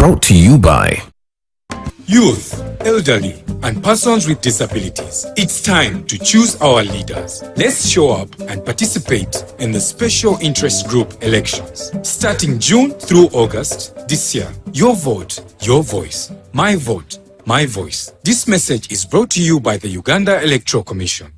Brought to you by Youth, elderly, and persons with disabilities. It's time to choose our leaders. Let's show up and participate in the special interest group elections. Starting June through August this year. Your vote, your voice. My vote, my voice. This message is brought to you by the Uganda Electoral Commission.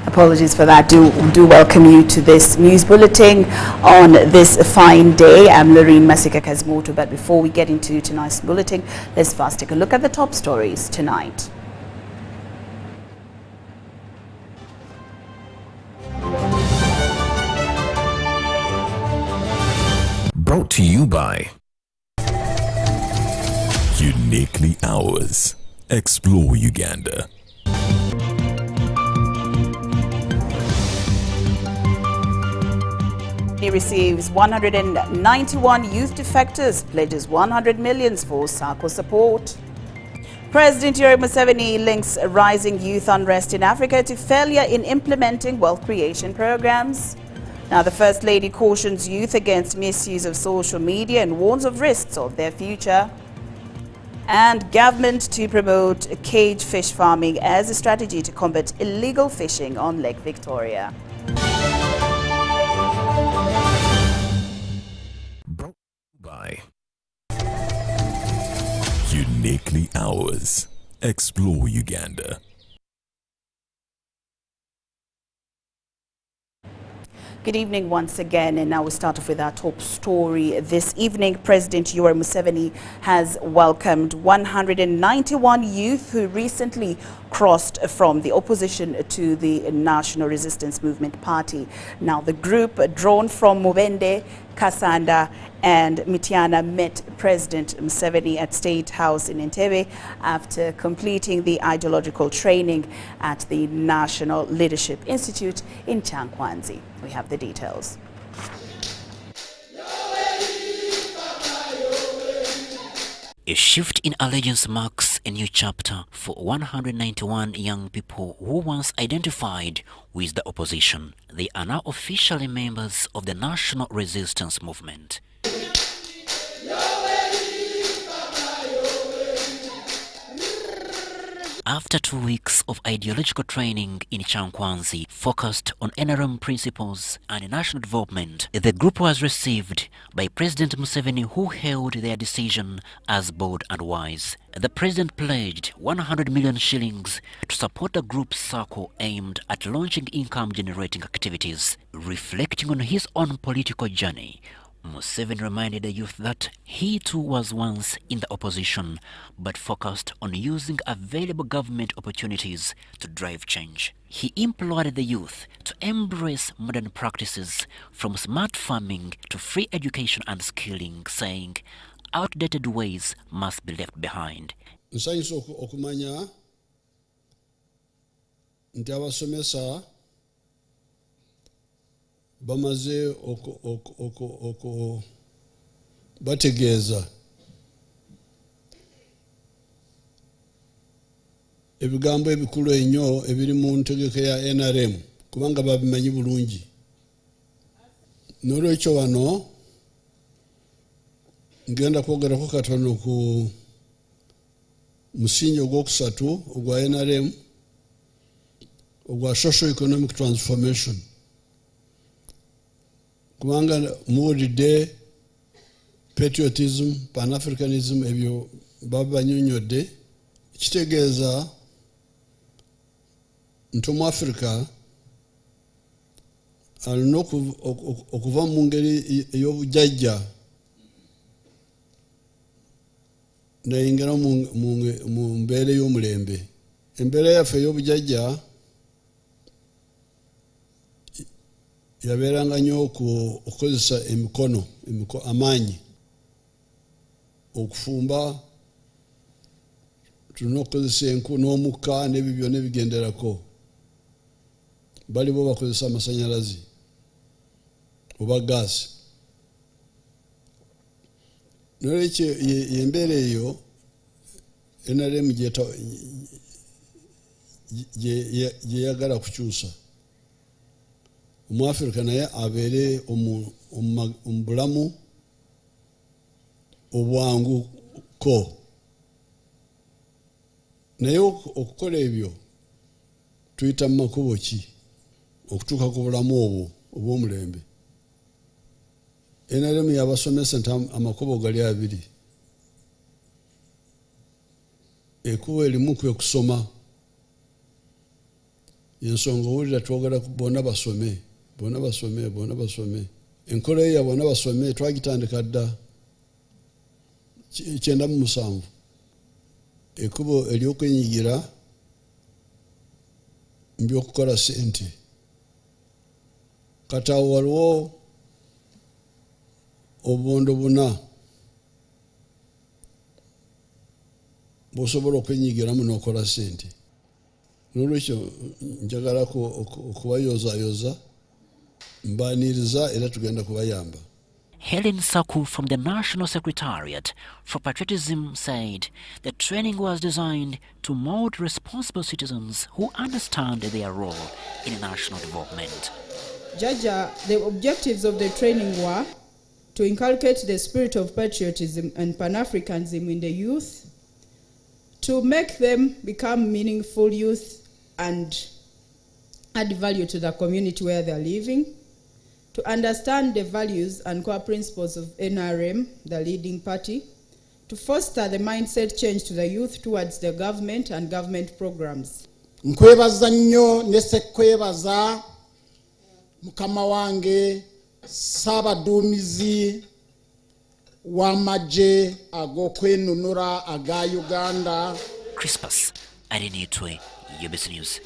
Apologies for that. Do welcome you to this news bulletin on this fine day. I'm Lauryn Masiika Kazimoto, but before we get into tonight's bulletin, let's first take a look at the top stories tonight. Brought to you by Uniquely Ours. Explore Uganda. He receives 191 youth defectors, pledges 100 million for SACCO support. President Yoweri Museveni links rising youth unrest in Africa to failure in implementing wealth creation programs. Now, the First Lady cautions youth against misuse of social media and warns of risks of their future. And government to promote cage fish farming as a strategy to combat illegal fishing on Lake Victoria. by Uniquely Ours. Explore Uganda. Good evening once again, and now we start off with our top story. This evening, President Yoweri Museveni has welcomed 191 youth who recently crossed from the opposition to the National Resistance Movement Party. Now, the group drawn from Mubende, Kasanda and Mityana met President Museveni at State House in Entebbe after completing the ideological training at the National Leadership Institute in Chankwanzi. We have the details. A shift in allegiance marks a new chapter for 191 young people who once identified with the opposition. They are now officially members of the National Resistance Movement. After 2 weeks of ideological training in Chankwanzi focused on NRM principles and national development, the group was received by President Museveni, who hailed their decision as bold and wise. The president pledged 100 million shillings to support the group's circle aimed at launching income-generating activities. Reflecting on his own political journey, Museveni reminded the youth that he too was once in the opposition, but focused on using available government opportunities to drive change. He implored the youth to embrace modern practices from smart farming to free education and skilling, saying outdated ways must be left behind. Nsanyisa okumanya nti abasomesa bamaze bategeeza ebigambo ebikulu ennyo ebiri mu ntegeka ya NRM kubanga babimanyi bulungi. N'olwekyo wano ngenda kwogerako katono ku musingi ogwokusatu ogwa NRM ogwa social economic transformation. Kubanga muwulidde patriotism, pan-Africanism ebyo babanyonyodde, kitegeeza nti Omuafrika alina okuva mu ngeri ey'obujjajja nayingira mu mbeera y'omulembe. Embeera yaffe ey'obujjajja yabeeranga nnyo okukozesa emikono amaanyi okufumba, tulina okukozesa enku n'omukka n'ebyo byonna ebigenderako. Bali bo bakozesa amasanyalazi oba gaasi. Nolwekyo embeera eyo NRM gye yagala kukyusa. Omuafrika naye abeere omubulamu obwangu ko. Naye okukola ebyo tuyita mu makubo ki okutuuka ku bulamu obwo obw'omulembe. NRM yabasomesa nti amakubo gali abiri. Ekkubo erimu kwe kusoma. Ensonga owulira twogera bonna basome. Enkola eyo bonna basome twagitandika dda 97. Ekkubo ery'okwenyigira mu by'okukola ssente. Kati awo waliwo obubondo buna bw'osobola okwenyigiramu n'okola ssente. N'olwekyo njagala okubayozaayoza, mbaaniriza era tugenda kubayamba. Helen Saku from the National Secretariat for Patriotism said the training was designed to mold responsible citizens who understand their role in national development. Jaja, the objectives of the training were to inculcate the spirit of patriotism and Pan-Africanism in the youth, to make them become meaningful youth and add value to the community where they are living, to understand the values and core principles of NRM, the leading party, to foster the mindset change to the youth towards the government and government programs. Nkwebaza nnyo ne sekwebaza mukama wange Ssabaduumizi w'amagye ag'okwenunula aga Uganda. Crispus Arinitwe, UBC News.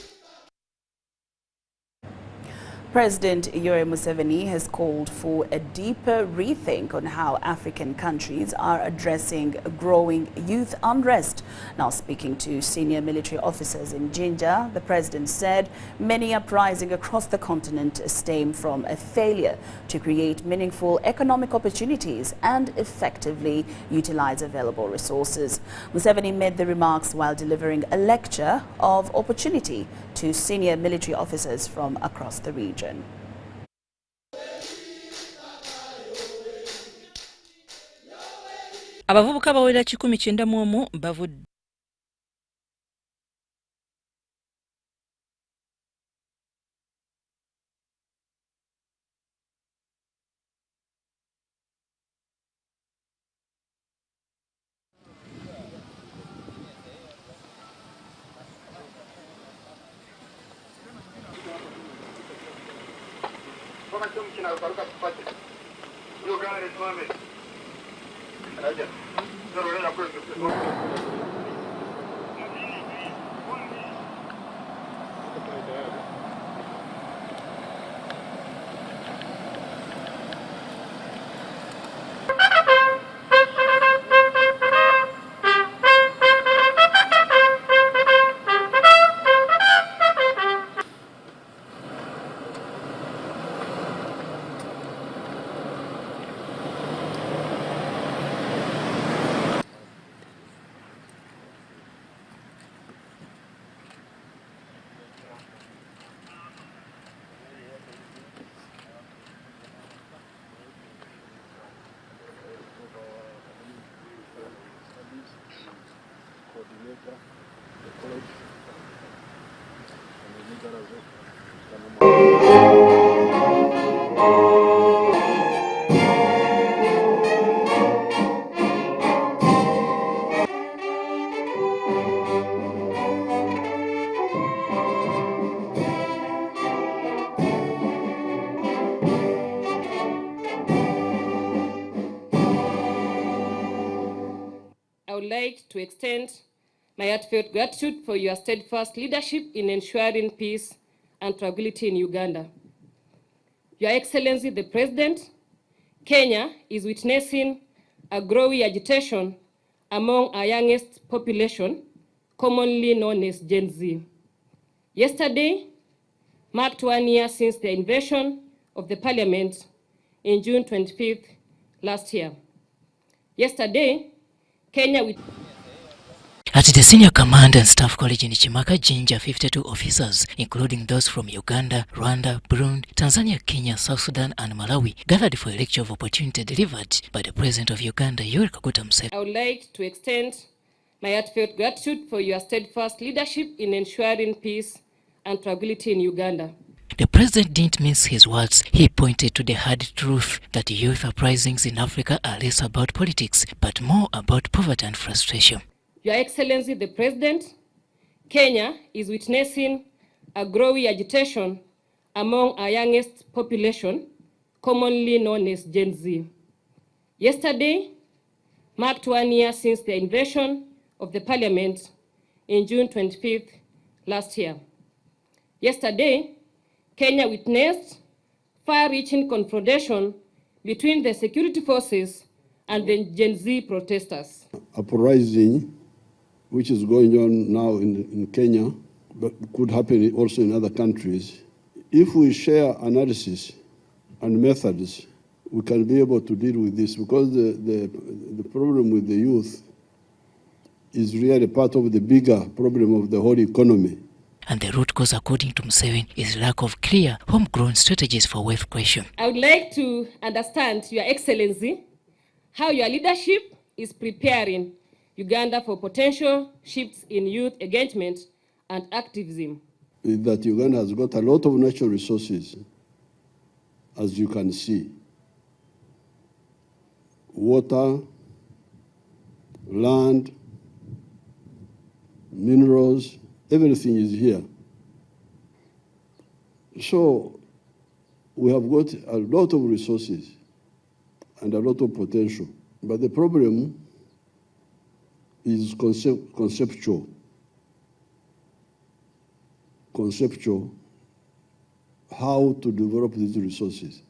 President Yoweri Museveni has called for a deeper rethink on how African countries are addressing growing youth unrest. Now speaking to senior military officers in Jinja, the president said many uprisings across the continent stem from a failure to create meaningful economic opportunities and effectively utilize available resources. Museveni made the remarks while delivering a lecture of opportunity to senior military officers from across the region. Abavubuka bawera 191 bavudde Uganda Swimming. I would like to extend my heartfelt gratitude for your steadfast leadership in ensuring peace and tranquility in Uganda. Your Excellency the President, Kenya is witnessing a growing agitation among our youngest population, commonly known as Gen Z. Yesterday marked 1 year since the invasion of the parliament in June 25th last year. Yesterday, Kenya... At the Senior Command and Staff College in Chimaka, Jinja, 52 officers, including those from Uganda, Rwanda, Burundi, Tanzania, Kenya, South Sudan, and Malawi, gathered for a lecture of opportunity delivered by the President of Uganda, Yoweri Kaguta Museveni. I would like to extend my heartfelt gratitude for your steadfast leadership in ensuring peace and tranquility in Uganda. The President didn't mince his words. He pointed to the hard truth that youth uprisings in Africa are less about politics, but more about poverty and frustration. Your Excellency the President, Kenya is witnessing a growing agitation among our youngest population, commonly known as Gen Z. Yesterday marked 1 year since the invasion of the parliament in June 25th last year. Yesterday, Kenya witnessed far-reaching confrontation between the security forces and the Gen Z protesters. Uprising, which is going on now in Kenya, but could happen also in other countries. If we share analysis and methods, we can be able to deal with this, because the problem with the youth is really part of the bigger problem of the whole economy. And the root cause, according to Museveni, is lack of clear, homegrown strategies for wealth creation. I would like to understand, Your Excellency, how your leadership is preparing Uganda for potential shifts in youth engagement and activism. That Uganda has got a lot of natural resources, as you can see. Water, land, minerals, everything is here. So we have got a lot of resources and a lot of potential. But the problem is conceptual. Conceptual, how to develop these resources.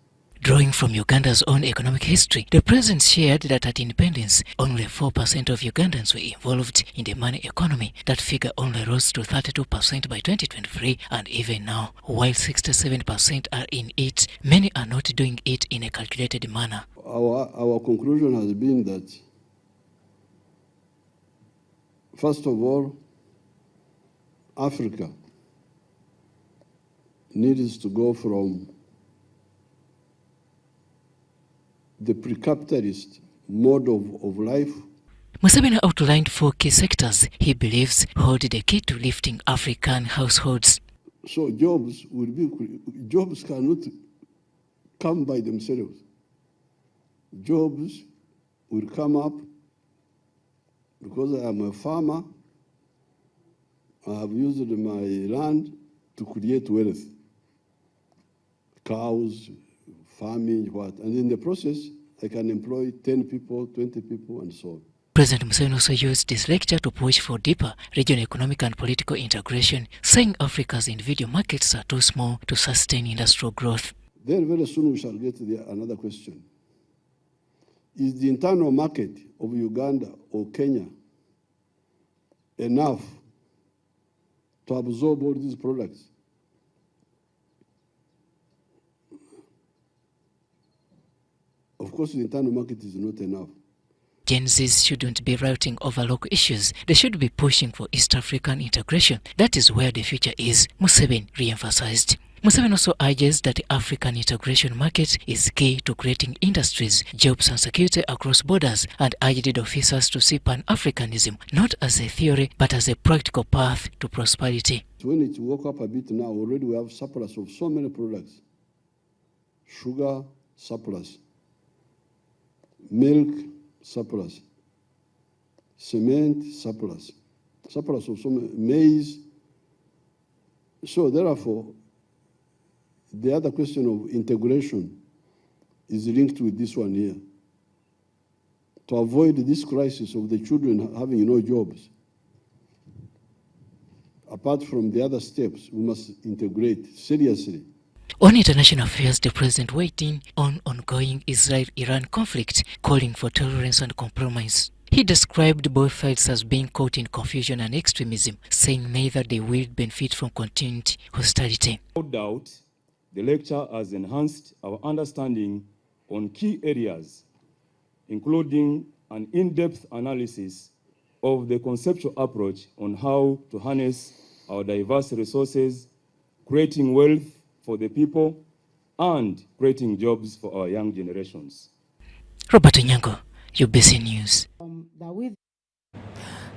Drawing from Uganda's own economic history, the President shared that at independence, only 4% of Ugandans were involved in the money economy. That figure only rose to 32% by 2023, and even now, while 67% are in it, many are not doing it in a calculated manner. Our conclusion has been that, first of all, Africa needs to go from the pre-capitalist mode of life. Museveni outlined 4 key sectors he believes hold the key to lifting African households. So jobs cannot come by themselves. Jobs will come up because I am a farmer. I have used my land to create wealth. Cows, farming, what, and in the process, I can employ 10 people, 20 people, and so on. President Museveni also used this lecture to push for deeper regional economic and political integration, saying Africa's individual markets are too small to sustain industrial growth. Then very soon we shall get to another question. Is the internal market of Uganda or Kenya enough to absorb all these products? Of course, the internal market is not enough. Gen Zs shouldn't be routing over local issues. They should be pushing for East African integration. That is where the future is, Museveni re-emphasized. Museveni also urges that the African integration market is key to creating industries, jobs and security across borders, and urged officers to see Pan-Africanism not as a theory but as a practical path to prosperity. When it woke up a bit now, already we have surplus of so many products. Sugar, surplus. Milk, surplus. Cement, surplus. Surplus of some maize. So therefore, the other question of integration is linked with this one here. To avoid this crisis of the children having no jobs, apart from the other steps, we must integrate seriously. On international affairs, the president weighed in on ongoing Israel-Iran conflict, calling for tolerance and compromise. He described both sides as being caught in confusion and extremism, saying neither they will benefit from continued hostility. No doubt, the lecture has enhanced our understanding on key areas, including an in-depth analysis of the conceptual approach on how to harness our diverse resources, creating wealth for the people, and creating jobs for our young generations. Robert Onyango, UBC News.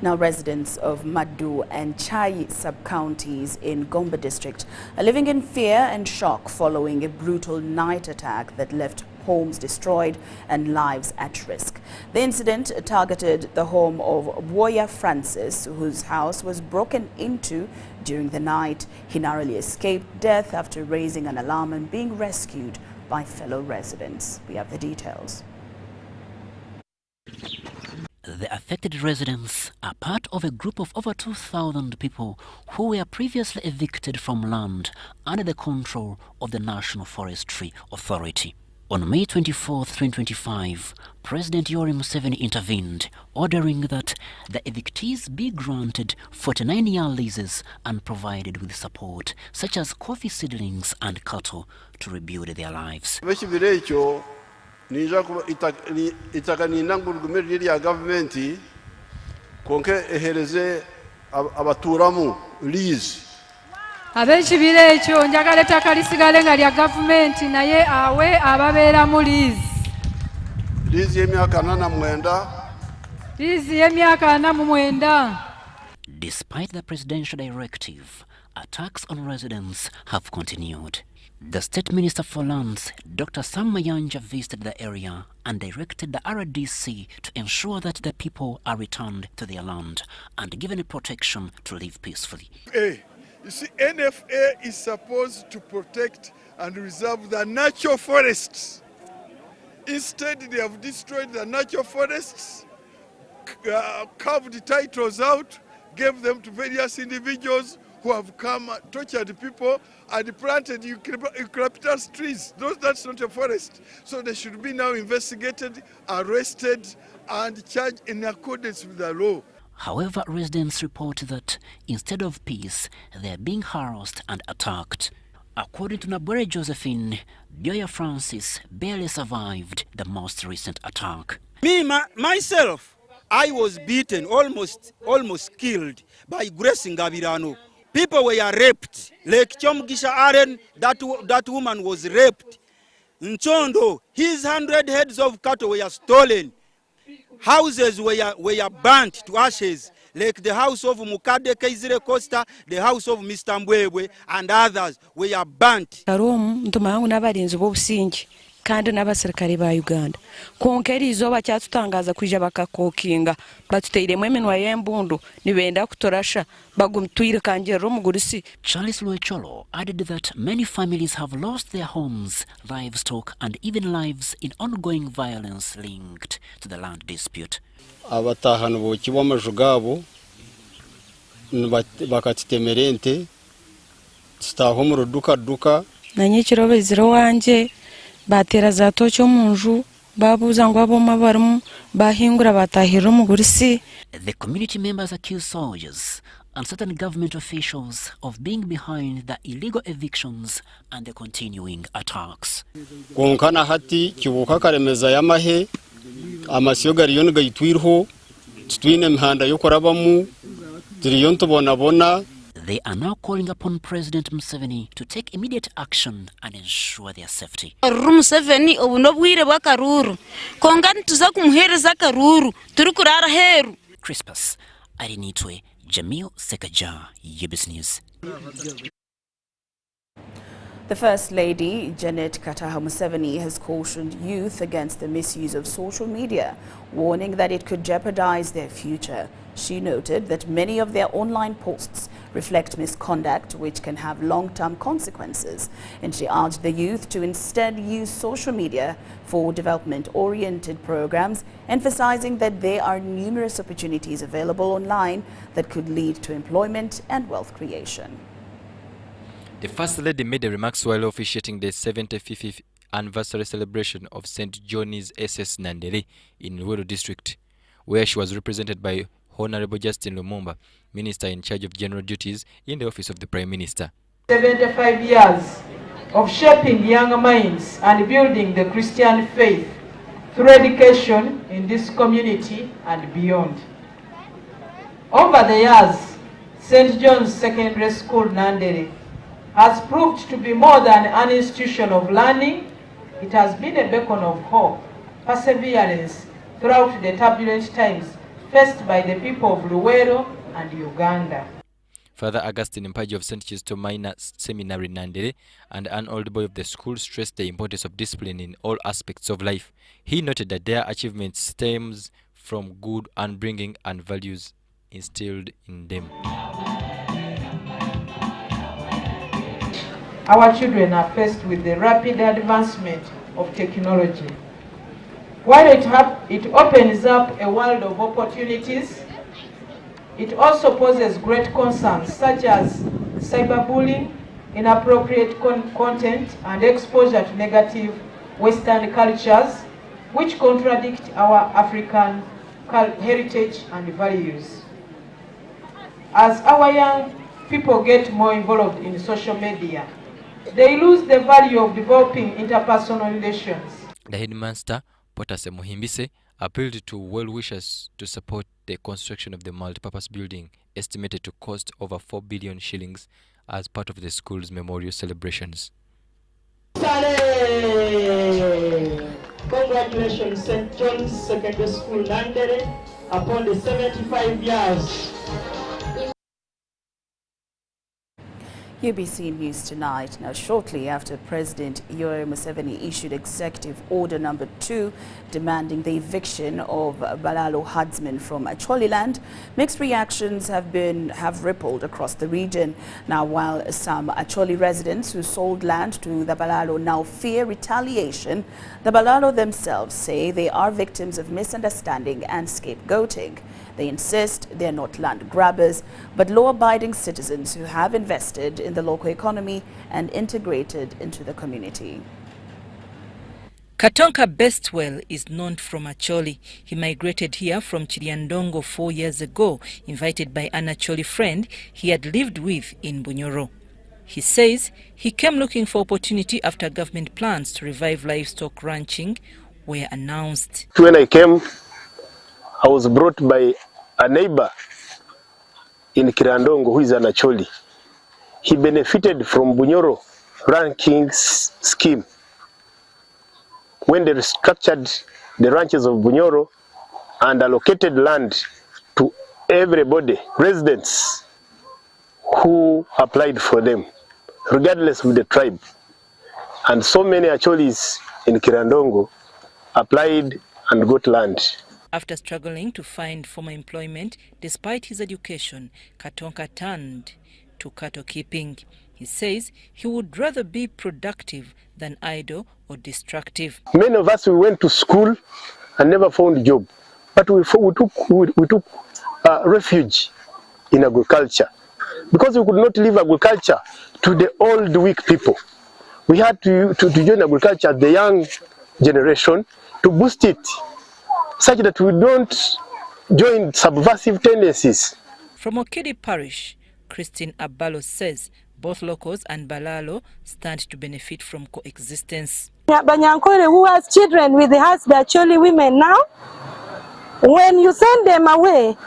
Now, residents of Madu and Chai sub-counties in Gombe district are living in fear and shock following a brutal night attack that left homes destroyed and lives at risk. The incident targeted the home of Boya Francis, whose house was broken into during the night. He narrowly escaped death after raising an alarm and being rescued by fellow residents. We have the details. The affected residents are part of a group of over 2,000 people who were previously evicted from land under the control of the National Forestry Authority. On May 24, 2025, President Yoweri Museveni intervened, ordering that the evictees be granted 49-year leases and provided with support, such as coffee seedlings and cattle, to rebuild their lives. Itaka ninangulu gumeri ya government konke ehereze abaturamu lease. Abekibira ekyo njagala ettaka lisigale nga lya gavumenti naye awe ababeera mu lease. Lease y'emyaka 49. Lease y'emyaka 49. Despite the presidential directive, attacks on residents have continued. The State Minister for Lands, Dr. Sam Mayanja, visited the area and directed the RDC to ensure that the people are returned to their land and given a protection to live peacefully. You see, NFA is supposed to protect and reserve the natural forests. Instead, they have destroyed the natural forests, carved titles out, gave them to various individuals who have come, tortured people, and planted eucalyptus trees. That's not a forest. So they should be now investigated, arrested, and charged in accordance with the law. However, residents report that instead of peace, they are being harassed and attacked. According to Nabwere Josephine, Boya Francis barely survived the most recent attack. Myself, I was beaten, almost killed by Grace Ngabirano. People were raped. Like Chomgisha Aren, that woman was raped. Nchondo, his 100 heads of cattle were stolen. Houses were burnt to ashes, like the house of Mukade Kaizire Costa, the house of Mr. Mbwewe, and others were burnt. Kandi n'abasirikare ba Uganda konkeri izo bacyatutangaza kwija bakakokinga batuteiremo eminwa y'embundu nibenda kutorasha bagumtwire kanjero mugurisi. Charles Luecholo added that many families have lost their homes, livestock and even lives in ongoing violence linked to the land dispute. Abatahana bokibo amajugabo bakatitemerente staho mu ruduka nanyikiro beziro wanje batera za tocho munju babuza ngo aboma barimu bahingura batahira umugurisi. The community members accuse soldiers and certain government officials of being behind the illegal evictions and the continuing attacks. Konkana hati kibuka karemeza yamahe amasiyo gariyo ngayitwirho twine mihanda yo korabamu turiyo ntubona. They are now calling upon President Museveni to take immediate action and ensure their safety. Museveni obunobwire bw'akaruru kongani tuza kumuhereza karuru turi kurara heru. Crispus Arinitwe, Jamil Sekaja, UBC News. The First Lady, Janet Kataha Museveni, has cautioned youth against the misuse of social media, warning that it could jeopardize their future. She noted that many of their online posts reflect misconduct which can have long-term consequences, and she urged the youth to instead use social media for development-oriented programs, emphasizing that there are numerous opportunities available online that could lead to employment and wealth creation. The First Lady made the remarks while officiating the 75th anniversary celebration of St. John's SS Nandere in Luweero district, where she was represented by Honorable Justin Lumumba, Minister in charge of general duties in the office of the Prime Minister. 75 years of shaping young minds and building the Christian faith through education in this community and beyond. Over the years, St. John's Secondary School Nandere has proved to be more than an institution of learning. It has been a beacon of hope, perseverance throughout the turbulent times faced by the people of Luweero and Uganda. Father Augustine Mpaji of St. Kizito Minor Seminary Nandere and an old boy of the school stressed the importance of discipline in all aspects of life. He noted that their achievements stems from good upbringing and values instilled in them. Our children are faced with the rapid advancement of technology. While it opens up a world of opportunities, it also poses great concerns such as cyberbullying, inappropriate content, and exposure to negative Western cultures, which contradict our African heritage and values. As our young people get more involved in social media, they lose the value of developing interpersonal relations. The headmaster, Potase Muhimbise, appealed to well-wishers to support the construction of the multipurpose building, estimated to cost over 4 billion shillings, as part of the school's memorial celebrations. Congratulations, St. John's Secondary School Nandere, upon the 75 years. UBC News Tonight. Now, shortly after President Yoweri Museveni issued Executive Order Number 2 demanding the eviction of Balalo herdsmen from Acholiland, mixed reactions have rippled across the region. Now, while some Acholi residents who sold land to the Balalo now fear retaliation, the Balalo themselves say they are victims of misunderstanding and scapegoating. They insist they are not land grabbers, but law-abiding citizens who have invested in the local economy and integrated into the community. Katonka Bestwell is known from Acholi. He migrated here from Chiriandongo 4 years ago, invited by an Acholi friend he had lived with in Bunyoro. He says he came looking for opportunity after government plans to revive livestock ranching were announced. When I came, I was brought by a neighbor in Kirandongo who is an Acholi. He benefited from Bunyoro ranking scheme. When they restructured the ranches of Bunyoro and allocated land to everybody, residents who applied for them, regardless of the tribe. And so many Acholis in Kirandongo applied and got land. After struggling to find former employment despite his education, Katonka turned to cattle keeping. He says he would rather be productive than idle or destructive. Many of us, we went to school and never found a job, but we took refuge in agriculture because we could not leave agriculture to the old weak people. We had to join agriculture, the young generation, to boost it, such that we don't join subversive tendencies. From Okidi Parish, Christine Abalo says both locals and Balalo stand to benefit from coexistence. Banyankore, who has children with the Acholi women now, when you send them away,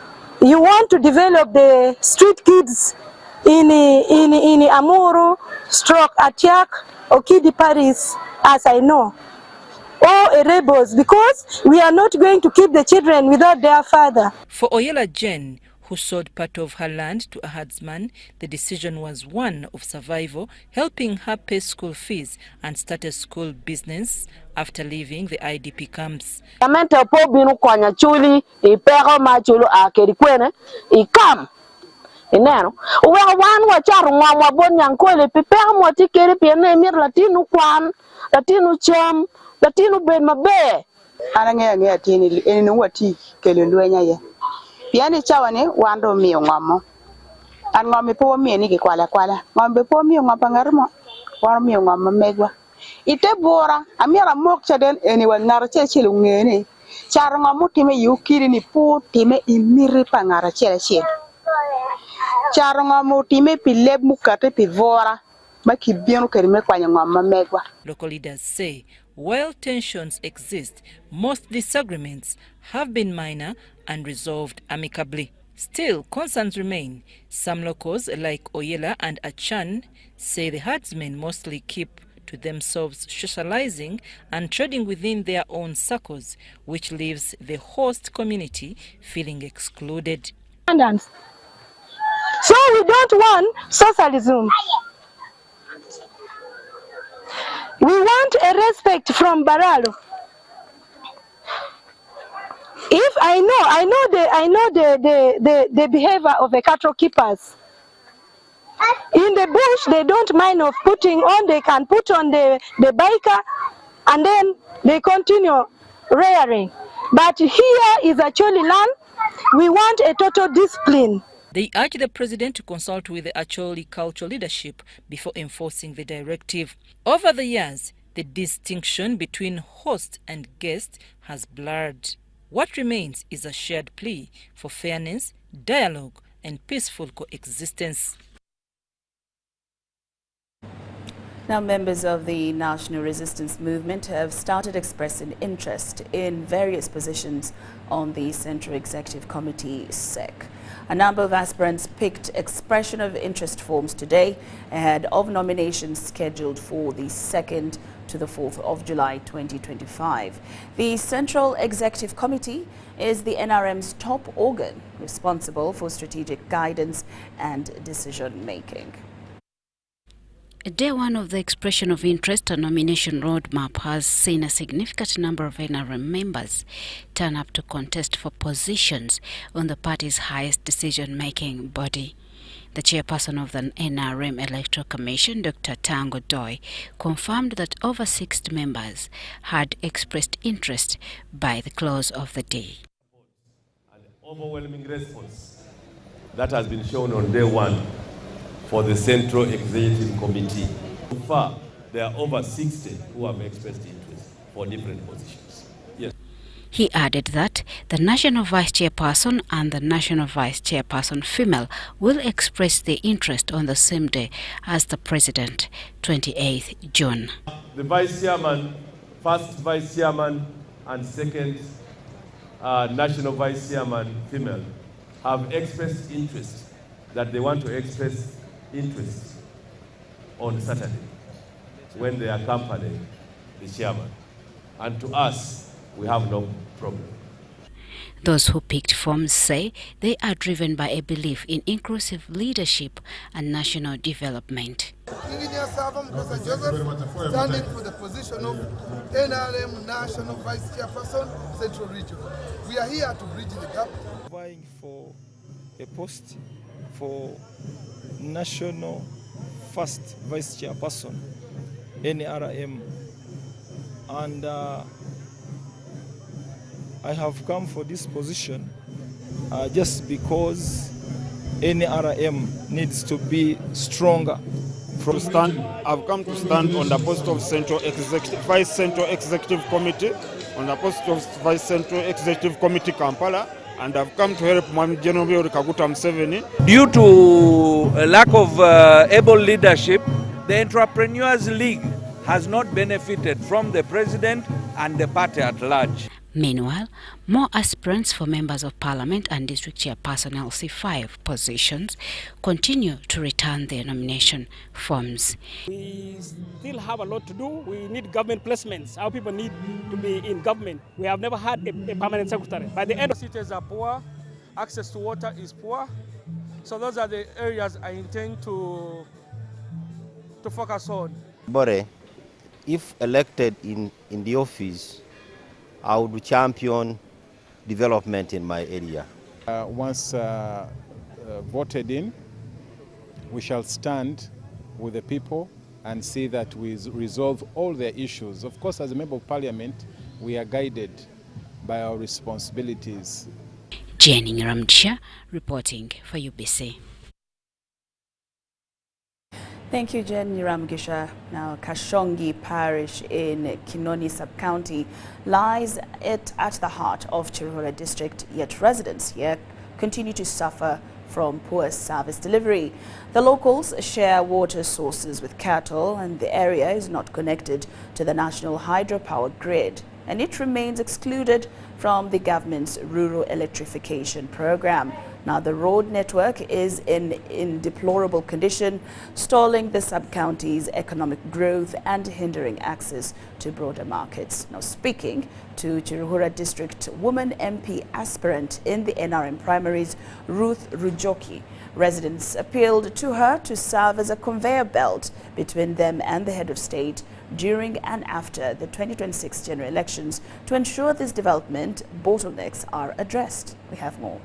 you want to develop the street kids in Amuru, Atiak, Okidi Parish, as I know. Or rebels, because we are not going to keep the children without their father. For Oyela Jen, who sold part of her land to a herdsman, the decision was one of survival, helping her pay school fees and start a school business after leaving the IDP camps. Latino ben mabe anange atini eni wati kelelwenya ye piani chawane wando miyo ngamo an ngome po mi ni ki kwala ngombe po mi ngompa ngarmo por mi ngom megwa ite bora amira mok chaden eni wan ngar chechil ngene char ngomu time yukiri ni pu time imiri pa ngara chechil char ngomu time pileb mukate pivora maki bienu kerime kwanya ngom megwa. Local leaders say while tensions exist, most disagreements have been minor and resolved amicably. Still, concerns remain. Some locals, like Oyela and Achan, say the herdsmen mostly keep to themselves, socializing and trading within their own circles, which leaves the host community feeling excluded. So we don't want socialism. We want a respect from Baralo. If I know the behavior of the cattle keepers. In the bush, they don't mind of putting on. They can put on the biker, and then they continue rearing. But here is actually land. We want a total discipline. They urge the president to consult with the Acholi cultural leadership before enforcing the directive. Over the years, the distinction between host and guest has blurred. What remains is a shared plea for fairness, dialogue, and peaceful coexistence. Now, members of the National Resistance Movement have started expressing interest in various positions on the Central Executive Committee, SEC. A number of aspirants picked expression of interest forms today ahead of nominations scheduled for the 2nd to the 4th of July 2025. The Central Executive Committee is the NRM's top organ responsible for strategic guidance and decision-making. Day one of the expression of interest and nomination roadmap has seen a significant number of NRM members turn up to contest for positions on the party's highest decision-making body. The chairperson of the NRM Electoral Commission, Dr. Tango Doi, confirmed that over 60 members had expressed interest by the close of the day. An overwhelming response that has been shown on day one for the Central Executive Committee. So far, there are over 60 who have expressed interest for different positions. Yes. He added that the National Vice Chairperson and the National Vice Chairperson female will express their interest on the same day as the President, 28th June. The Vice Chairman, first Vice Chairman and second National Vice Chairman female have expressed interest that they want to express interest on Saturday when they accompany the chairman. And to us, we have no problem. Those who picked forms say they are driven by a belief in inclusive leadership and national development. Engineer Savam Kosa Joseph, standing for the position of NRM National Vice Chairperson, Central Region. We are here to bridge the gap. Vying for a post for National First Vice Chairperson, NRM, and I have come for this position just because NRM needs to be stronger. I've come to stand on the post of Vice Central Executive Committee, on the post of Vice Central Executive Committee Kampala, and I've come to help Mwami General Kaguta Museveni. Due to a lack of able leadership, the Entrepreneurs League has not benefited from the president and the party at large. Meanwhile, more aspirants for members of parliament and district chairperson LC5 positions continue to return their nomination forms. We still have a lot to do. We need government placements. Our people need to be in government. We have never had a permanent secretary. By the end, cities are poor, access to water is poor. So those are the areas I intend to focus on. Bore, if elected in the office, I would champion development in my area. Once voted in, we shall stand with the people and see that we resolve all their issues. Of course, as a member of parliament, we are guided by our responsibilities. Jenny Ramdisha reporting for UBC. Thank you, Jen Niramgisha. Now, Kashonji parish in Kinoni sub-county lies at the heart of Chiruhura district, yet residents here continue to suffer from poor service delivery. The locals share water sources with cattle, and the area is not connected to the national hydropower grid, and it remains excluded from the government's rural electrification program. Now, the road network is in deplorable condition, stalling the sub-county's economic growth and hindering access to broader markets. Now, speaking to Chiruhura District Woman MP aspirant in the NRM primaries, Ruth Rujoki, residents appealed to her to serve as a conveyor belt between them and the head of state during and after the 2026 general elections to ensure this development bottlenecks are addressed. We have more.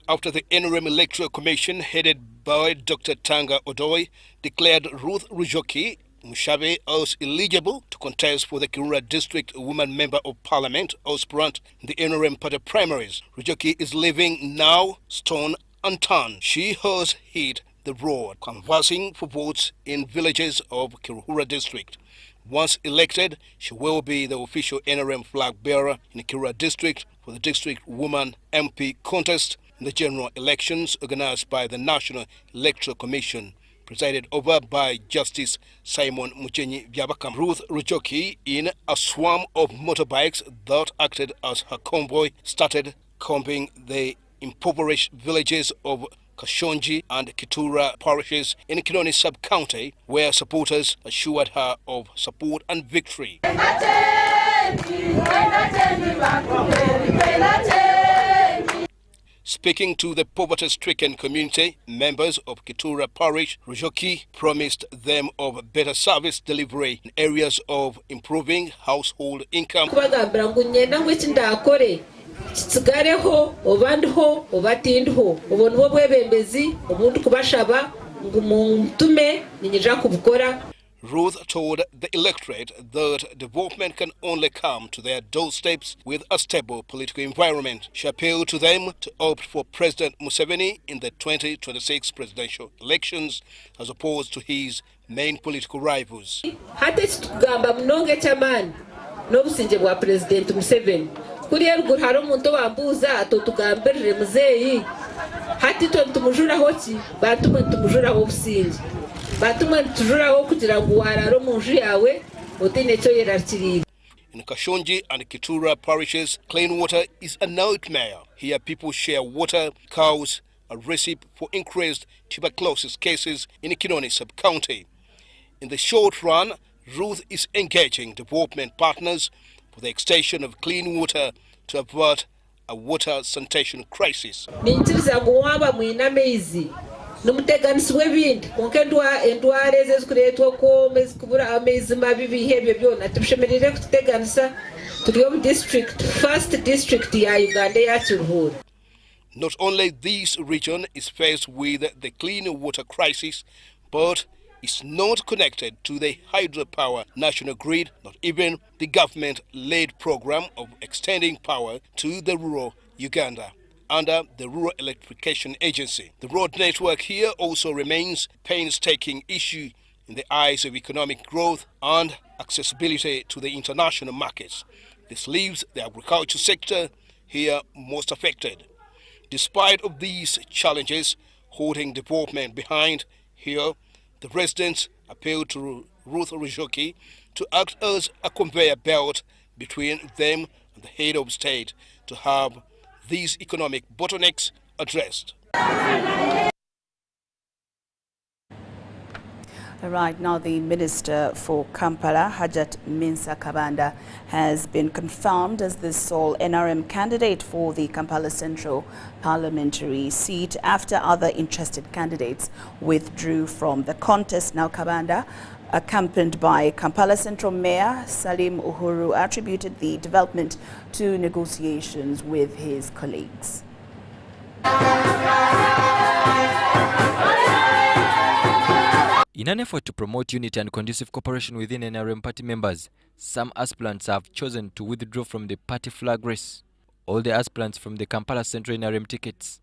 After the NRM Electoral Commission, headed by Dr. Tanga Odoi, declared Ruth Rujoki Mushabe as eligible to contest for the Kirura District Woman Member of Parliament aspirant in the NRM party primaries, Rujoki is leaving now stone unturned. She has hit the road, canvassing for votes in villages of Kirura District. Once elected, she will be the official NRM flag bearer in the Kirura District for the District Woman MP contest in the general elections organized by the National Electoral Commission, presided over by Justice Simon Muchenyi Byabakam. Ruth Rujoki, in a swarm of motorbikes that acted as her convoy, started combing the impoverished villages of Kashonji and Kitura parishes in Kinoni sub-county, where supporters assured her of support and victory. Speaking to the poverty-stricken community, members of Kitura Parish, Rujoki promised them of better service delivery in areas of improving household income. Kitsigareho obandiho obatindho obonwo bwebembezi obuntu kubashaba ngumutume ninyija kubukora. Ruth told the electorate that development can only come to their doorsteps with a stable political environment. She appealed to them to opt for President Museveni in the 2026 presidential elections as opposed to his main political rivals. Hati tugamba mnonge chamani n'obusinge bwa President Museveni. Kuriya ruguru hari umuntu wambuza atotugambirire muzeyi hati tumujuraho ki batumwe tumujuraho obusinge batumwe tujuraho kugira ngo wararo munju yawe otine cyo yerakirira. In Kashonji and Kitura parishes, clean water is a nightmare. Here people share water, cows, a recipe for increased tuberculosis cases in Kinoni sub-county. In the short run, Ruth is engaging development partners for the extension of clean water to avert a water sanitation crisis. Ninchiriza guwaba mwina mezi numuteganisi webindi konke endware zezikuretwa ko mezi kubura amezi mabi bihebyo byona tubishemerere kuteganisa turi mu district first district ya Uganda ya Chiruhura. Not only this region is faced with the clean water crisis, but is not connected to the hydropower national grid, not even the government-led program of extending power to the rural Uganda under the Rural Electrification Agency. The road network here also remains a painstaking issue in the eyes of economic growth and accessibility to the international markets. This leaves the agriculture sector here most affected. Despite of these challenges holding development behind here, the residents appealed to Ruth Rujoki to act as a conveyor belt between them and the head of state to have these economic bottlenecks addressed. Right now, the Minister for Kampala, Hajat Minsa Kabanda, has been confirmed as the sole NRM candidate for the Kampala Central parliamentary seat after other interested candidates withdrew from the contest. Now, Kabanda, accompanied by Kampala Central Mayor Salim Uhuru, attributed the development to negotiations with his colleagues. In an effort to promote unity and conducive cooperation within NRM party members, some aspirants have chosen to withdraw from the party flag race. All the aspirants from the Kampala Central NRM tickets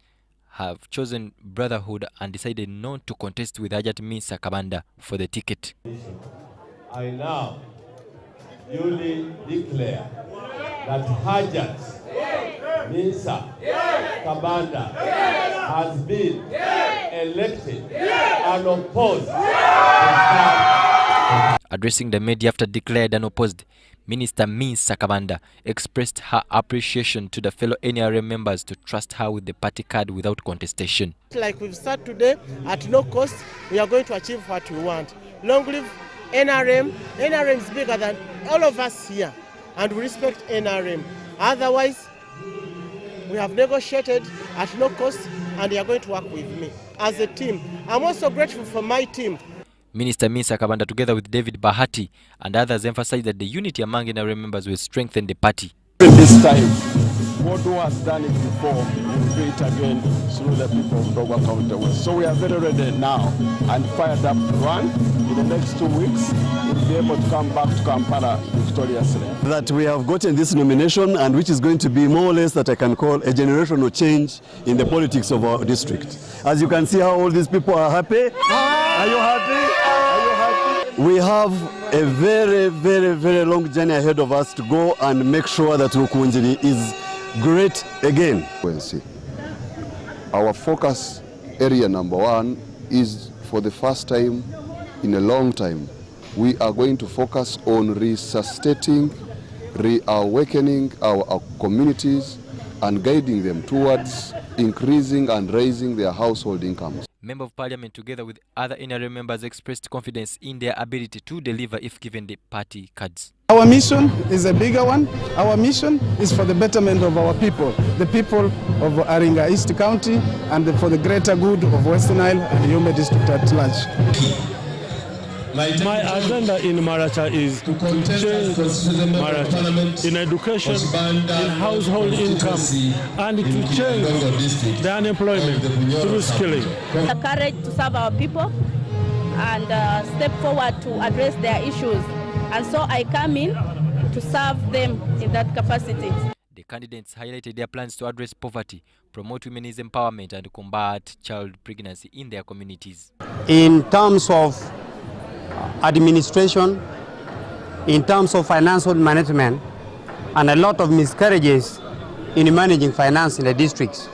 have chosen brotherhood and decided not to contest with Achi Misa Kabanda for the ticket. I now duly declare that Achi Misa Kabanda has been elected unopposed. Addressing the media after declared unopposed, Minister Misa Kabanda expressed her appreciation to the fellow NRM members to trust her with the party card without contestation. Like we've started today, at no cost, we are going to achieve what we want. Long live NRM. NRM is bigger than all of us here, and we respect NRM. Otherwise, we have negotiated at no cost, and they are going to work with me as a team. I'm also grateful for my team. Minister Misa Kabanda, together with David Bahati and others, emphasized that the unity among NRM members will strengthen the party. This time, what has done it before, we'll do it again through the people of Dogwa County West. So we are very ready now and fired up to run. In the next 2 weeks, we'll be able to come back to Kampala victoriously. That we have gotten this nomination, and which is going to be more or less that I can call a generational change in the politics of our district. As you can see how all these people are happy. Are you happy? Are you happy? We have a very, very, very long journey ahead of us to go and make sure that Rukunjiri is great again. Our focus area number one is, for the first time in a long time, we are going to focus on resuscitating, reawakening our communities and guiding them towards increasing and raising their household incomes. Member of Parliament, together with other NRM members, expressed confidence in their ability to deliver if given the party cards. Our mission is a bigger one. Our mission is for the betterment of our people, the people of Aringa East County, and for the greater good of Western Isle and Yombe District at large. My agenda in Maracha is to change Maracha in education, in household income, and to change the unemployment through skilling. The courage to serve our people and step forward to address their issues. And so I come in to serve them in that capacity. The candidates highlighted their plans to address poverty, promote women's empowerment, and combat child pregnancy in their communities. In terms of administration, in terms of financial management, and a lot of miscarriages in managing finance in the districts.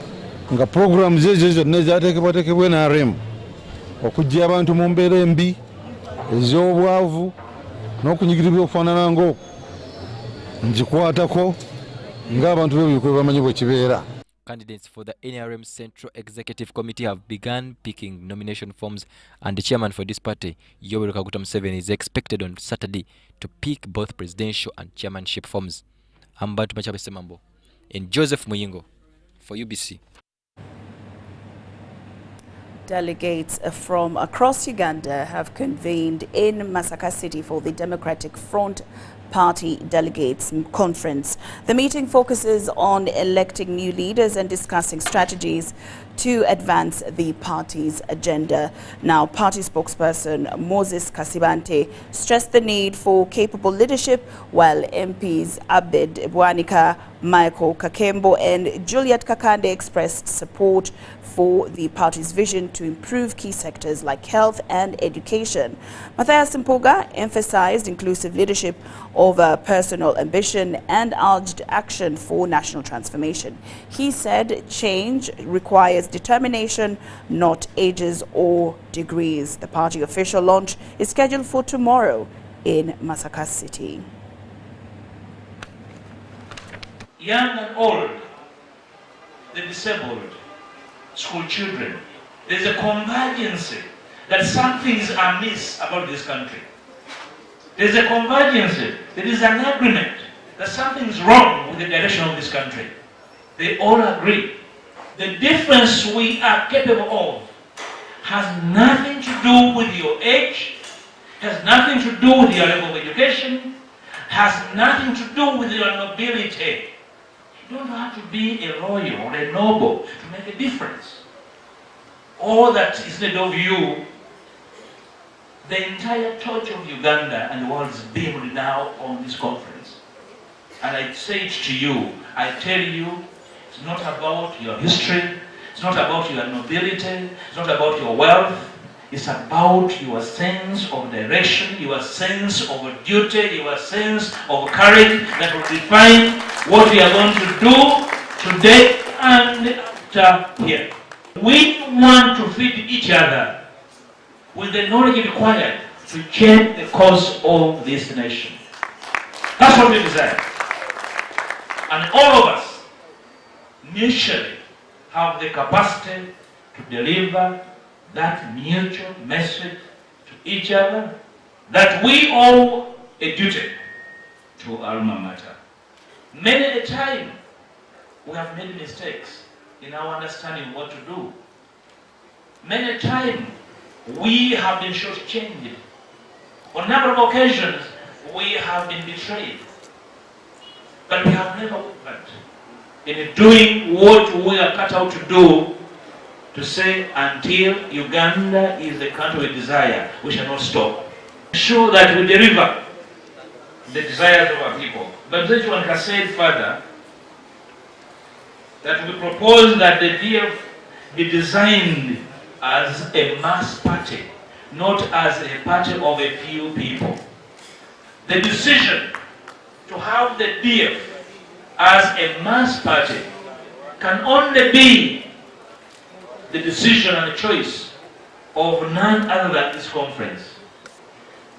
Nga program zezo nezatekebwatekebwa NRM okujja abantu mu mbeera embi ez'obwavu n'okunyigirirwa okufaanana ng'okwo ngikwatako ng'abantu b'ebikwe bamanyi bwe kibeera. Candidates for the NRM Central Executive Committee have begun picking nomination forms, and the chairman for this party, Yoweri Kaguta Museveni, is expected on Saturday to pick both presidential and chairmanship forms. I'm Bantu Machabe Semambo and Joseph Muyingo for UBC. Delegates from across Uganda have convened in Masaka City for the Democratic Front Party Delegates Conference. The meeting focuses on electing new leaders and discussing strategies to advance the party's agenda. Now, party spokesperson Moses Kasibante stressed the need for capable leadership, while MPs Abed Bwanika, Michael Kakembo and Juliet Kakande expressed support for the party's vision to improve key sectors like health and education. Matthias Mpuga emphasized inclusive leadership over personal ambition and urged action for national transformation. He said change requires determination, not ages or degrees. The party official launch is scheduled for tomorrow in Masaka City. Young and old, the disabled, school children, there's a convergence that something is amiss about this country. There's a convergence, there is an agreement that something is wrong with the direction of this country. They all agree. The difference we are capable of has nothing to do with your age, has nothing to do with your level of education, has nothing to do with your nobility. You don't have to be a royal or a noble to make a difference. All that is needed of you, the entire torch of Uganda and the world is beamed now on this conference. And I say it to you, I tell you, it's not about your history, It's not about your nobility. It's not about your wealth. It's about your sense of direction, your sense of duty, your sense of courage that will define what we are going to do today and after here. We want to feed each other with the knowledge required to change the course of this nation. That's what we desire. And all of us mutually have the capacity to deliver that mutual message to each other that we owe a duty to our alma mater. Many a time we have made mistakes in our understanding what to do. Many a time we have been shortchanged. On a number of occasions we have been betrayed. But we have never wavered in doing what we are cut out to do, to say until Uganda is the country we desire, we shall not stop. Ensure that we deliver the desires of our people. But this one has said further that we propose that the DF be designed as a mass party, not as a party of a few people. The decision to have the DF as a mass party can only be the decision and the choice of none other than this conference.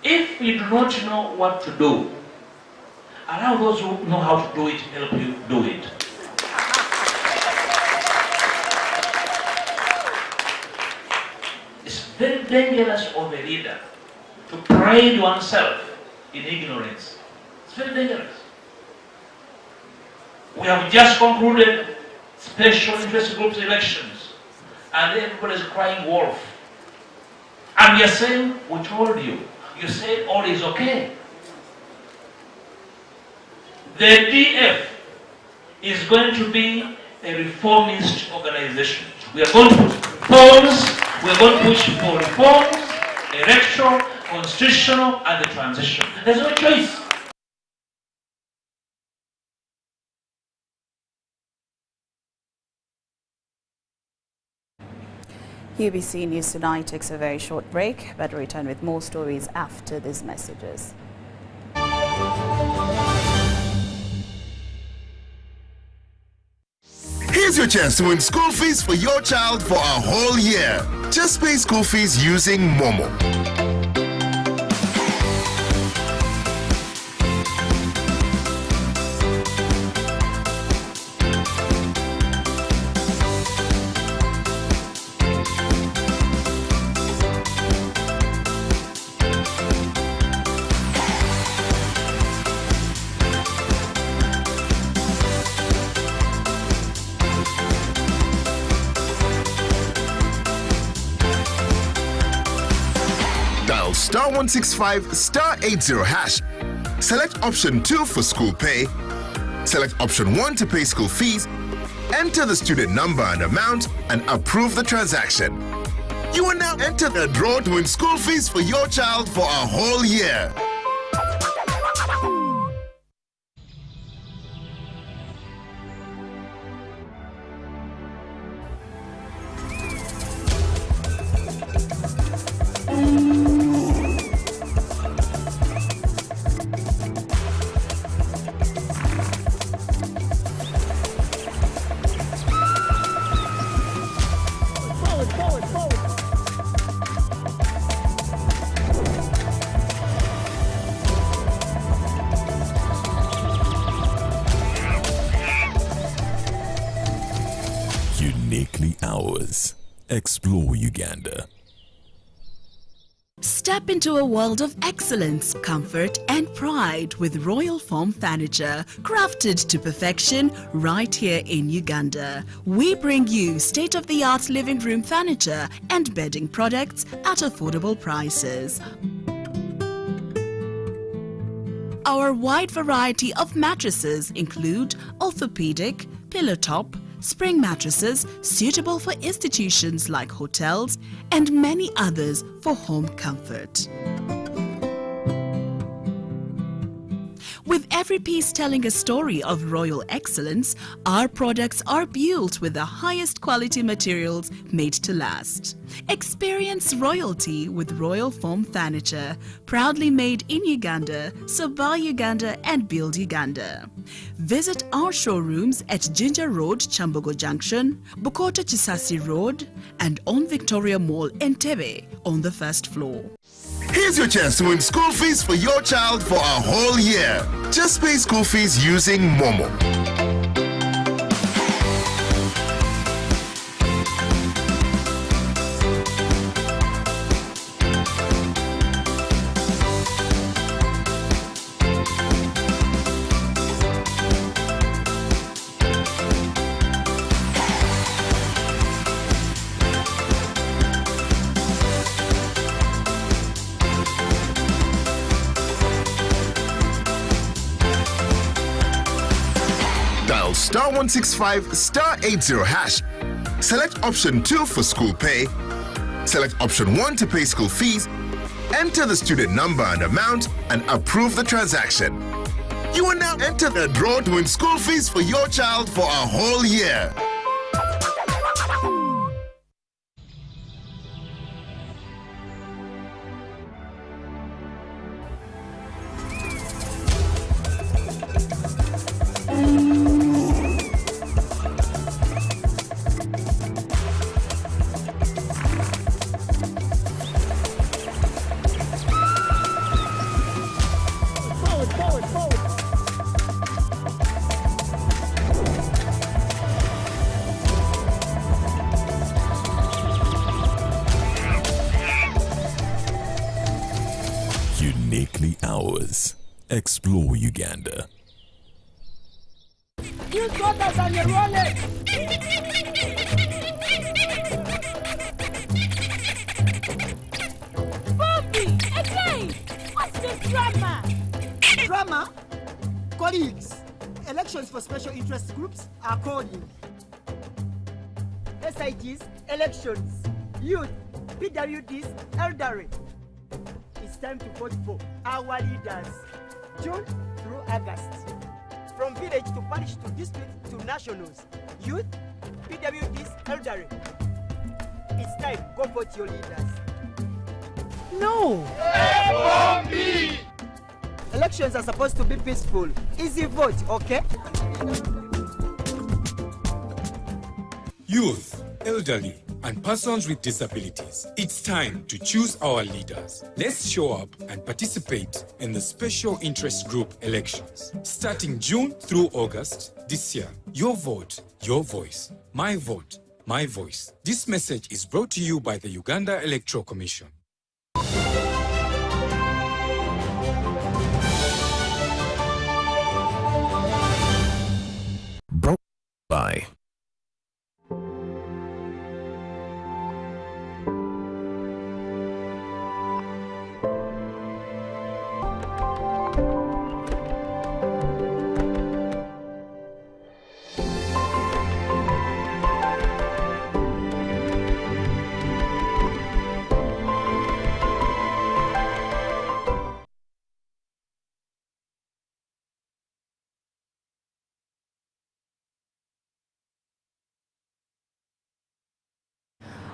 If you do not know what to do, allow those who know how to do it help you do it. It's very dangerous of a leader to pride oneself in ignorance. It's very dangerous. We have just concluded special interest groups elections, and everybody is crying wolf. And we are saying, we told you. You said all is okay. The DF is going to be a reformist organization. We are going to put reforms, we are going to push for reforms, electoral, constitutional, and the transition. There's no choice. UBC News Tonight takes a very short break, but return with more stories after these messages. Here's your chance to win school fees for your child for a whole year. Just pay school fees using Momo. Star 165 star 80 hash. Select option 2 for school pay. Select option 1 to pay school fees. Enter the student number and amount and approve the transaction. You are now entered the draw to win school fees for your child for a whole year. Uniquely ours. Explore Uganda. Step into a world of excellence, comfort and pride with Royal Form Furniture, crafted to perfection right here in Uganda. We bring you state-of-the-art living room furniture and bedding products at affordable prices. Our wide variety of mattresses include orthopedic, pillow top, spring mattresses suitable for institutions like hotels and many others for home comfort. With every piece telling a story of royal excellence, our products are built with the highest quality materials made to last. Experience royalty with Royal Foam Furniture, proudly made in Uganda, so buy Uganda and build Uganda. Visit our showrooms at Ginger Road, Chambogo Junction, Bukota Chisasi Road, and on Victoria Mall, Entebbe, on the first floor. Here's your chance to win school fees for your child for a whole year. Just pay school fees using Momo. Star 165 star 80 hash. Select option 2 for school pay. Select option 1 to pay school fees. Enter the student number and amount and approve the transaction. You will now enter the draw to win school fees for your child for a whole year. Uniquely ours. Explore Uganda. You got us on your wallet. Bobby, again! What's this drama? Drama? Colleagues, elections for special interest groups are calling. SITs, elections, youth, PWDs, elderly. It's time to vote for our leaders, June through August. From village to parish to district to nationals, youth, PWDs, elderly. It's time, go vote your leaders. No! F-O-M-B! Elections are supposed to be peaceful. Easy vote, okay? Youth, elderly, and persons with disabilities. It's time to choose our leaders. Let's show up and participate in the special interest group elections. Starting June through August this year. Your vote, your voice. My vote, my voice. This message is brought to you by the Uganda Electoral Commission. Brought by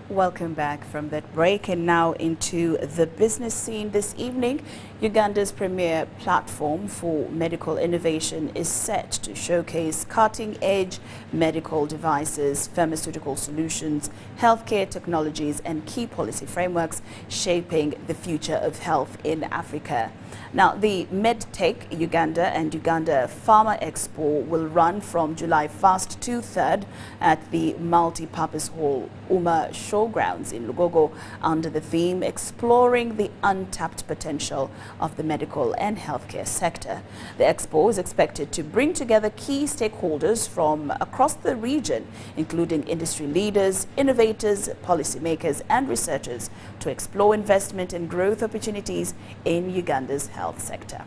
Welcome back from that break, and now into the business scene this evening. Uganda's premier platform for medical innovation is set to showcase cutting-edge medical devices, pharmaceutical solutions, healthcare technologies, and key policy frameworks shaping the future of health in Africa. Now, the Medtech Uganda and Uganda Pharma Expo will run from July 1st to 3rd at the multi-purpose hall Uma Showgrounds in Lugogo under the theme Exploring the Untapped Potential of the Medical and Healthcare Sector. The expo is expected to bring together key stakeholders from across the region, including industry leaders, innovators, policymakers, and researchers to explore investment and growth opportunities in Uganda's health sector.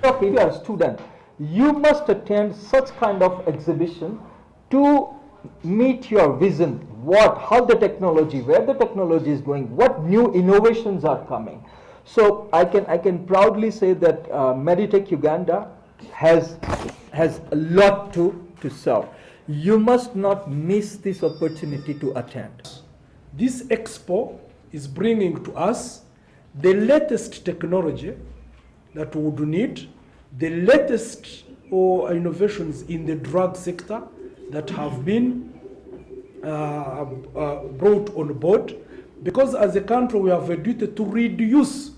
If you are a student, you must attend such kind of exhibition to meet your vision, how the technology, where the technology is going, what new innovations are coming. So I can proudly say that Medtech Uganda has a lot to serve. You must not miss this opportunity to attend. This expo is bringing to us the latest technology that we would need, the latest innovations in the drug sector that have been brought on board, because as a country we have a duty to reduce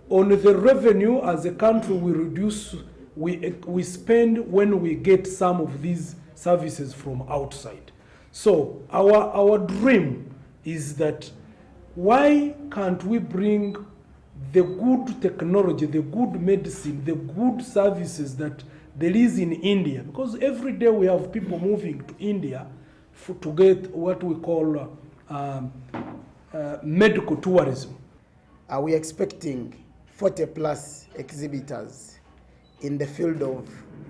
on the revenue. As a country we reduce, we spend when we get some of these services from outside. So our dream is that why can't we bring the good technology, the good medicine, the good services that there is in India? Because every day we have people moving to India to get what we call medical tourism. Are we expecting 40 plus exhibitors in the field of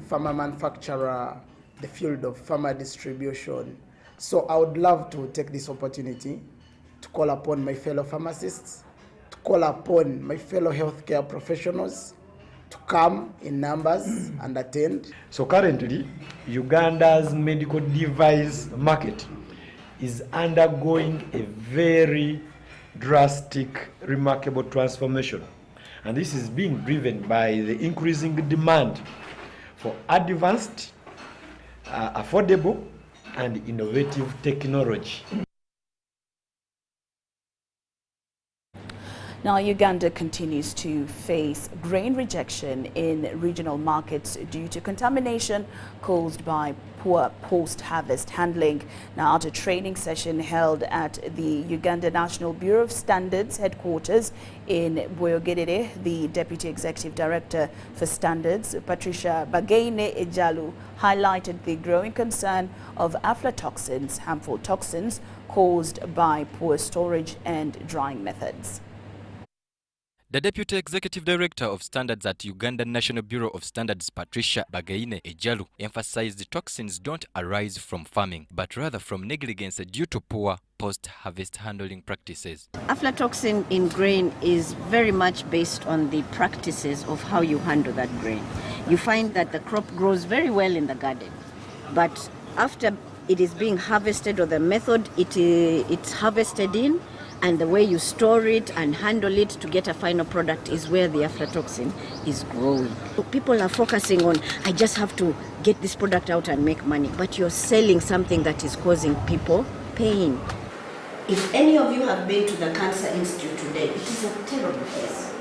pharma manufacturer, the field of pharma distribution? So I would love to take this opportunity to call upon my fellow pharmacists, to call upon my fellow healthcare professionals to come in numbers and attend. So currently, Uganda's medical device market is undergoing a very drastic, remarkable transformation. And this is being driven by the increasing demand for advanced, affordable, and innovative technology. Now, Uganda continues to face grain rejection in regional markets due to contamination caused by poor post-harvest handling. Now, at a training session held at the Uganda National Bureau of Standards headquarters in Bweyogerere, the Deputy Executive Director for Standards, Patricia Bagaine Ejalu, highlighted the growing concern of aflatoxins, harmful toxins caused by poor storage and drying methods. The Deputy Executive Director of Standards at Uganda National Bureau of Standards, Patricia Bagaine Ejalu, emphasized the toxins don't arise from farming, but rather from negligence due to poor post-harvest handling practices. Aflatoxin in grain is very much based on the practices of how you handle that grain. You find that the crop grows very well in the garden, but after it is being harvested, or the method it's harvested in, and the way you store it and handle it to get a final product is where the aflatoxin is growing. People are focusing on, I just have to get this product out and make money, but you're selling something that is causing people pain. If any of you have been to the Cancer Institute today, it is a terrible place.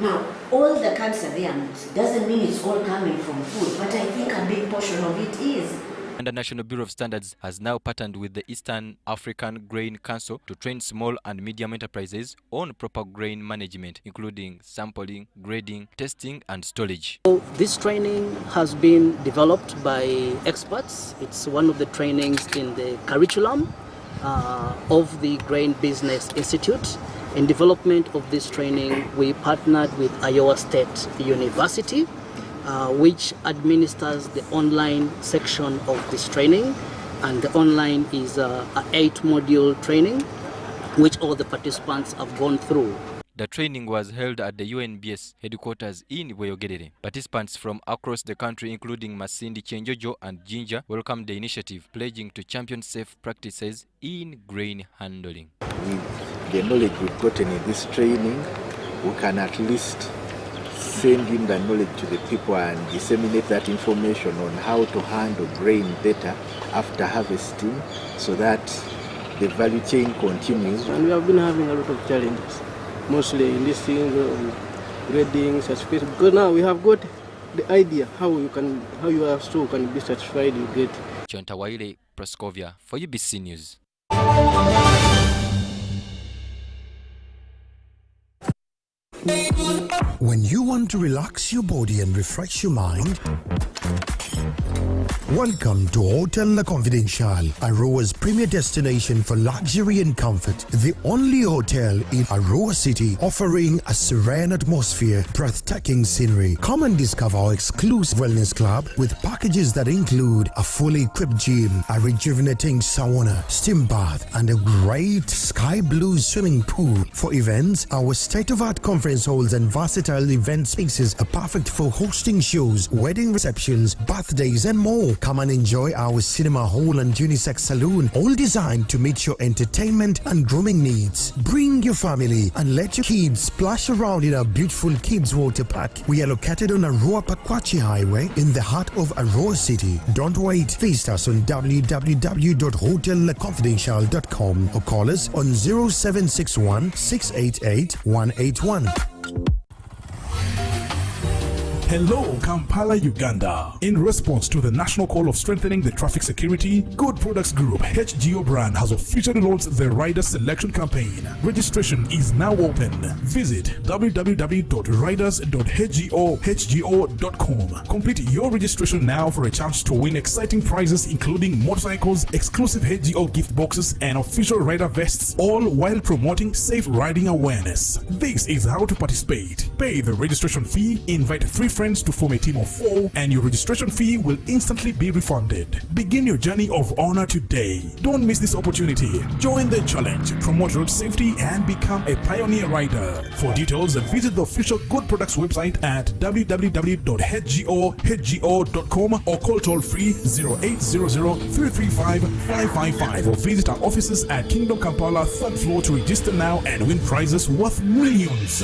Now, all the cancer there doesn't mean it's all coming from food, but I think a big portion of it is. And the National Bureau of Standards has now partnered with the Eastern African Grain Council to train small and medium enterprises on proper grain management, including sampling, grading, testing, and storage. This training has been developed by experts. It's one of the trainings in the curriculum of the Grain Business Institute. In development of this training, we partnered with Iowa State University, which administers the online section of this training, and the online is an 8-module training which all the participants have gone through. The training was held at the UNBS headquarters in Bweyogerere. Participants from across the country, including Masindi Chenjojo and Jinja, welcomed the initiative, pledging to champion safe practices in grain handling. With the knowledge we've gotten in this training, we can at least send in the knowledge to the people and disseminate that information on how to handle grain better after harvesting, so that the value chain continues. And we have been having a lot of challenges, mostly in this thing, grading, certification, because now we have got the idea how your store can be certified, you get. Chontawaile Proskovia for UBC News. When you want to relax your body and refresh your mind, Welcome to Hotel La Confidential, Aroa's premier destination for luxury and comfort. The only hotel in Aroa City offering a serene atmosphere, breathtaking scenery. Come and discover our exclusive wellness club with packages that include a fully equipped gym, a rejuvenating sauna, steam bath, and a great sky blue swimming pool. For events, our state-of-art conference halls and versatile event spaces are perfect for hosting shows, wedding receptions, birthdays, and more. Come and enjoy our cinema hall and unisex saloon, all designed to meet your entertainment and grooming needs. Bring your family and let your kids splash around in our beautiful Kids Water Park. We are located on Aroa Pakwachi Highway in the heart of Aroa City. Don't wait. Visit us on www.hotelconfidential.com or call us on 0761 688 181. Hello, Kampala, Uganda. In response to the national call of strengthening the traffic security, Good Products Group HGO brand has officially launched the Rider Selection Campaign. Registration is now open. Visit www.riders.hgo.com. Complete your registration now for a chance to win exciting prizes including motorcycles, exclusive HGO gift boxes, and official rider vests, all while promoting safe riding awareness. This is how to participate. Pay the registration fee, invite 3 friends to form a team of 4, and your registration fee will instantly be refunded. Begin your journey of honor today. Don't miss this opportunity. Join the challenge, promote road safety, and become a pioneer rider. For details, visit the official Good Products website at www.hgo.com or call toll free 0800-335-555 or visit our offices at Kingdom Kampala 3rd floor to register now and win prizes worth millions.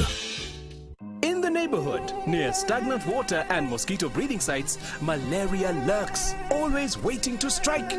In the neighborhood, near stagnant water and mosquito breeding sites, malaria lurks, always waiting to strike.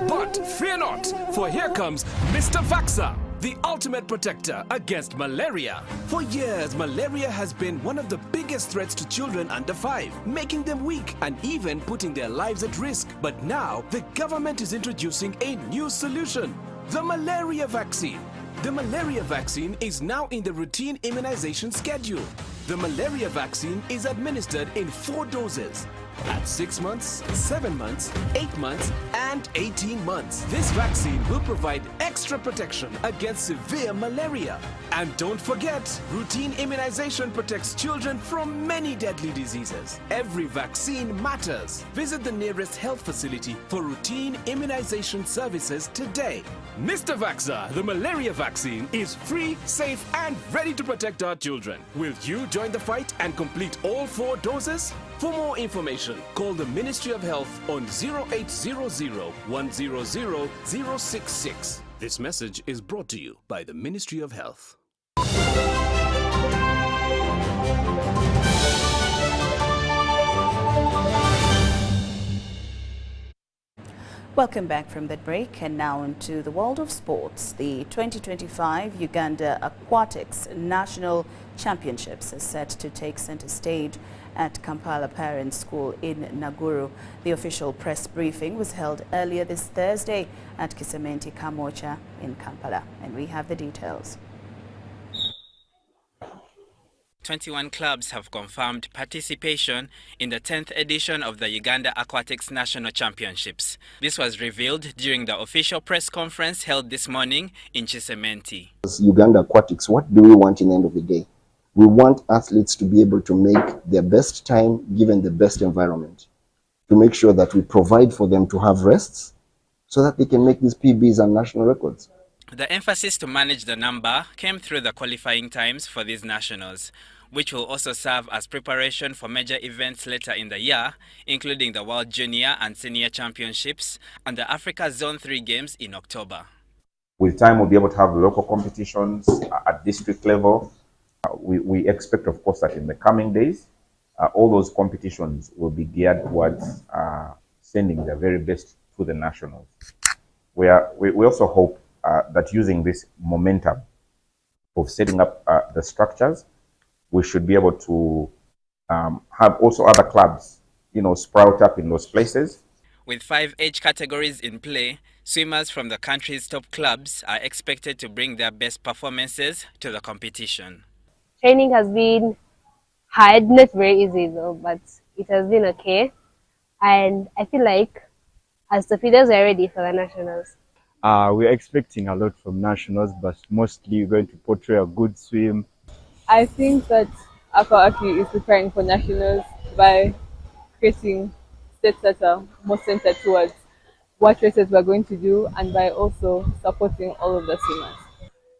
But fear not, for here comes Mr. Vaxa, the ultimate protector against malaria. For years, malaria has been one of the biggest threats to children under 5, making them weak and even putting their lives at risk. But now, the government is introducing a new solution, the malaria vaccine. The malaria vaccine is now in the routine immunization schedule. The malaria vaccine is administered in 4 doses at 6 months, 7 months, 8 months, and 18 months. This vaccine will provide extra protection against severe malaria. And don't forget, routine immunization protects children from many deadly diseases. Every vaccine matters. Visit the nearest health facility for routine immunization services today. Mr. Vaxa, the malaria vaccine is free, safe, and ready to protect our children. Will you join the fight and complete all 4 doses? For more information, call the Ministry of Health on 0800 100 066. This message is brought to you by the Ministry of Health. Welcome back from that break, and now into the world of sports. The 2025 Uganda Aquatics National Championships is set to take center stage at Kampala Parents School in Naguru. The official press briefing was held earlier this Thursday at Kisementi Kamocha in Kampala, and we have the details. 21 clubs have confirmed participation in the 10th edition of the Uganda Aquatics National Championships. This was revealed during the official press conference held this morning in Chisementi. As Uganda Aquatics, what do we want in the end of the day? We want athletes to be able to make their best time given the best environment, to make sure that we provide for them to have rests so that they can make these PBs and national records. The emphasis to manage the number came through the qualifying times for these nationals, which will also serve as preparation for major events later in the year, including the World Junior and Senior Championships and the Africa Zone 3 Games in October. With time, we'll be able to have local competitions at district level. We expect, of course, that in the coming days, all those competitions will be geared towards sending the very best to the nationals. We also hope that using this momentum of setting up the structures, we should be able to have also other clubs, sprout up in those places. With 5 age categories in play, swimmers from the country's top clubs are expected to bring their best performances to the competition. Training has been hard, not very easy though, but it has been okay. and I feel like as the feeders are ready for the nationals. We're expecting a lot from nationals, but mostly we're going to portray a good swim. I think that Achi is preparing for nationals by creating sets that are more centered towards what races we're going to do, and by also supporting all of the swimmers.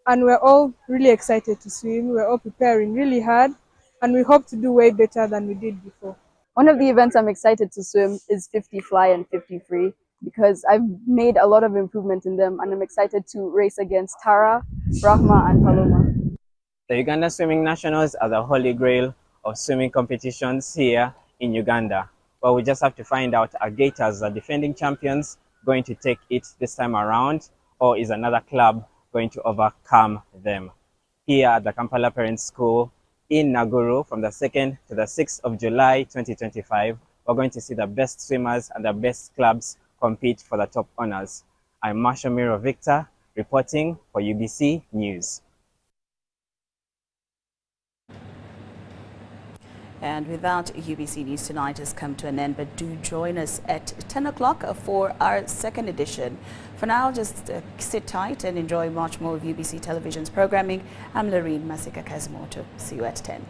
And we're all really excited to swim. We're all preparing really hard, and we hope to do way better than we did before. One of the events I'm excited to swim is 50 fly and 50 free, because I've made a lot of improvement in them, and I'm excited to race against Tara, Rahma, and Paloma. The Uganda Swimming Nationals are the holy grail of swimming competitions here in Uganda. But we just have to find out, are Gators, the defending champions, going to take it this time around, or is another club going to overcome them? Here at the Kampala Parents School in Naguru from the 2nd to the 6th of July 2025, we're going to see the best swimmers and the best clubs compete for the top honors. I'm Marshall Miro Victor, reporting for UBC News. And with that, UBC News Tonight has come to an end, but do join us at 10 o'clock for our second edition. For now, just sit tight and enjoy much more of UBC Television's programming. I'm Lauryn Masiika Kazimoto. See you at 10.